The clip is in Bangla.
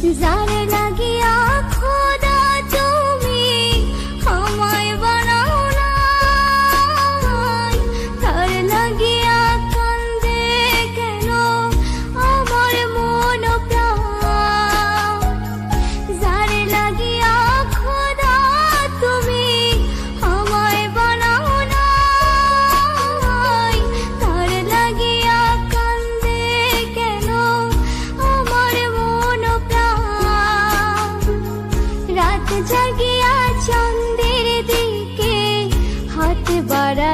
যার লাগিয়া খোদা তুমি আমায় বানাও নাই, তার লাগিয়া কান্দে কেন আমার মন প্রাণ। যার লাগিয়া খোদা তুমি আমায় বানাও নাই, তার লাগিয়া কান্দে কেন আমার মন প্রাণ। রাত জাগিয়া চন্দ্রের দিকে হাত বাড়া